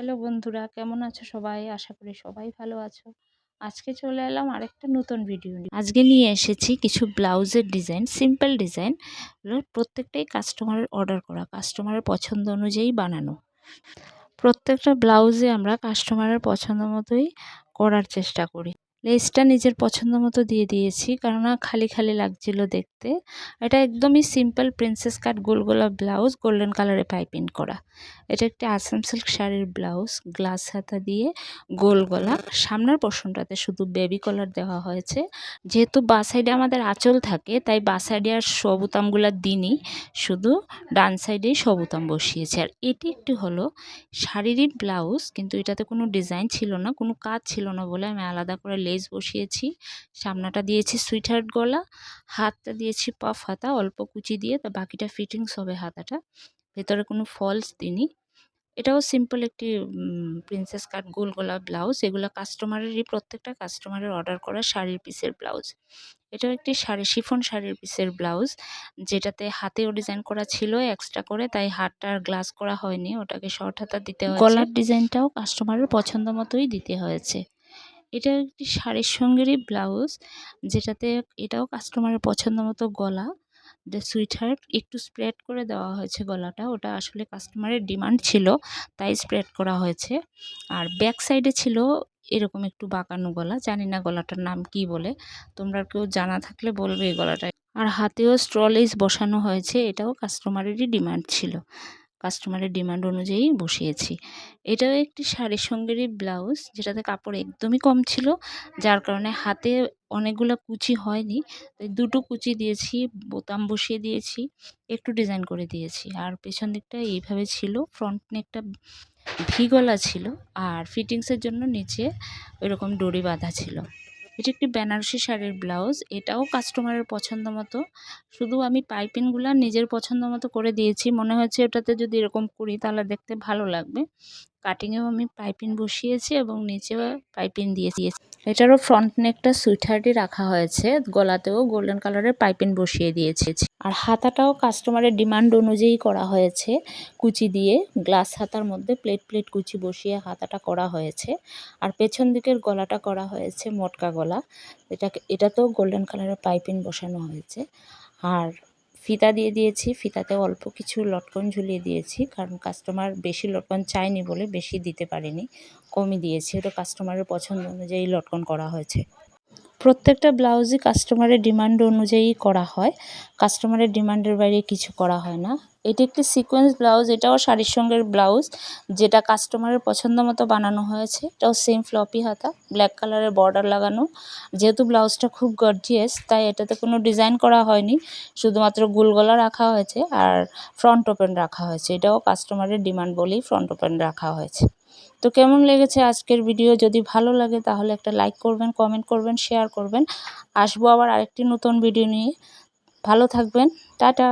Hello বন্ধুরা, কেমন আছো সবাই? আশা করি সবাই ভালো আছো। আজকে চলে এলাম আরেকটা নতুন ভিডিও নিয়ে। আজকে নিয়ে এসেছি কিছু ব্লাউজের ডিজাইন, সিম্পল ডিজাইন। প্রত্যেকটাই কাস্টমারের অর্ডার করা, কাস্টমারের পছন্দ অনুযায়ী বানানো। প্রত্যেকটা ব্লাউজে আমরা কাস্টমারের পছন্দ মতোই করার চেষ্টা করি। লেসটা নিজের পছন্দ মতো দিয়ে দিয়েছি, কেননা খালি খালি লাগছিল দেখতে। এটা একদমই সিম্পল প্রিন্সেস কাট গোল গলা ব্লাউজ, গোল্ডেন কালারে পাইপিং করা। এটা একটি আসাম সিল্ক শাড়ির ব্লাউজ, গ্লাস হাতা দিয়ে গোল গলা। সামনের পোর্শনটাতে শুধু বেবি কলার দেওয়া হয়েছে। যেহেতু বাঁ সাইডে আমাদের আঁচল থাকে, তাই বাঁ সাইডে আর সবুতামগুলো দিনই, শুধু ডান সাইডেই সবুতাম বসিয়েছে। আর এটি একটি হলো শাড়িরই ব্লাউজ, কিন্তু এটাতে কোনো ডিজাইন ছিল না, কোনো কাজ ছিল না বলে আমি আলাদা করে লেস বসিয়েছি। সামনাটা দিয়েছি সুইটহার্ট গলা, হাতটা দিয়েছি পাফ হাতা অল্প কুচি দিয়ে, তা বাকিটা ফিটিংস হবে হাতাটা। ভেতরে কোনো ফলস দিইনি। এটাও সিম্পল একটি প্রিন্সেস কাট গোল গলা ব্লাউজ। এগুলো কাস্টমারেরই, প্রত্যেকটা কাস্টমারের অর্ডার করা শাড়ির পিসের ব্লাউজ। এটাও একটি শিফন শাড়ির পিসের ব্লাউজ, যেটাতে হাতেও ডিজাইন করা ছিল এক্সট্রা করে, তাই হাতটা আর গ্লাস করা হয়নি, ওটাকে শর্ট হাতা দিতে হয়েছে। গলার ডিজাইনটাও কাস্টমারের পছন্দ মতোই দিতে হয়েছে। এটা একটি শাড়ির সঙ্গেরই ব্লাউজ, যেটাতে এটাও কাস্টমারের পছন্দ মতো গলা, সুইটহার্ট একটু স্প্রেড করে দেওয়া হয়েছে গলাটা। ওটা আসলে কাস্টমারের ডিমান্ড ছিল, তাই স্প্রেড করা হয়েছে। আর ব্যাক সাইডে ছিল এরকম একটু বাঁকানো গলা, জানি না গলাটার নাম কি বলে, তোমরা কেউ জানা থাকলে বলবে এই গলাটা। আর হাতেও স্ট্রলেস বসানো হয়েছে, এটাও কাস্টমারেরই ডিমান্ড ছিল, কাস্টমারের ডিমান্ড অনুযায়ী বসিয়েছি। এটাও একটি শাড়ির সঙ্গেরই ব্লাউজ, যেটাতে কাপড় একদমই কম ছিল, যার কারণে হাতে অনেকগুলো কুচি হয়নি, তাই দুটো কুচি দিয়েছি, বোতাম বসিয়ে দিয়েছি, একটু ডিজাইন করে দিয়েছি। আর পেছন দিকটা এইভাবে ছিল, ফ্রন্ট নেকটা ভি গলা ছিল, আর ফিটিংসের জন্য নিচে ওইরকম ডোরি বাঁধা ছিল। এটি একটি বেনারসি শাড়ির ব্লাউজ, এটাও কাস্টমারের পছন্দ মতো, শুধু আমি পাইপিংগুলো নিজের পছন্দ মতো করে দিয়েছি। মনে হয়েছে ওটাতে যদি এরকম করি তাহলে দেখতে ভালো লাগবে। কাটিংয়েও আমি পাইপিং বসিয়েছি এবং নিচেও পাইপিং দিয়েছি। এটারও ফ্রন্ট নেকটা সুইটহার্টই রাখা হয়েছে, গলাতেও গোল্ডেন কালারের পাইপিং বসিয়ে দিয়েছি। আর হাতাটাও কাস্টমারের ডিমান্ড অনুযায়ী করা হয়েছে, কুচি দিয়ে গ্লাস হাতার মধ্যে প্লেট প্লেট কুচি বসিয়ে হাতাটা করা হয়েছে। আর পেছন দিকের গলাটা করা হয়েছে মটকা গলা, এটাতেও গোল্ডেন কালারের পাইপিং বসানো হয়েছে। আর ফিতা দিয়ে দিয়েছি, ফিতাতে অল্প কিছু লটকন ঝুলিয়ে দিয়েছি, কারণ কাস্টমার বেশি লটকন চায়নি বলে বেশি দিতে পারিনি, কমই দিয়েছি। ওটা কাস্টমারের পছন্দ অনুযায়ী লটকন করা হয়েছে। প্রত্যেকটা ব্লাউজই কাস্টমারের ডিমান্ড অনুযায়ী করা হয়, কাস্টমারের ডিমান্ডের বাইরে কিছু করা হয় না। এটি একটি সিকোয়েন্স ব্লাউজ, এটাও শাড়ির সঙ্গের ব্লাউজ, যেটা কাস্টমারের পছন্দ মতো বানানো হয়েছে। এটাও সেম ফ্লপি হাতা, ব্ল্যাক কালারের বর্ডার লাগানো। যেহেতু ব্লাউজটা খুব গর্জিয়াস, তাই এটাতে কোনো ডিজাইন করা হয়নি, শুধুমাত্র গোল গলা রাখা হয়েছে আর ফ্রন্ট ওপেন রাখা হয়েছে। এটাও কাস্টমারের ডিমান্ড বলেই ফ্রন্ট ওপেন রাখা হয়েছে। তো কেমন লেগেছে আজকের ভিডিও? যদি ভালো লাগে তাহলে একটা লাইক করবেন, কমেন্ট করবেন, শেয়ার করবেন। আসবো আবার আরেকটি নতুন ভিডিও নিয়ে। ভালো থাকবেন, টাটা।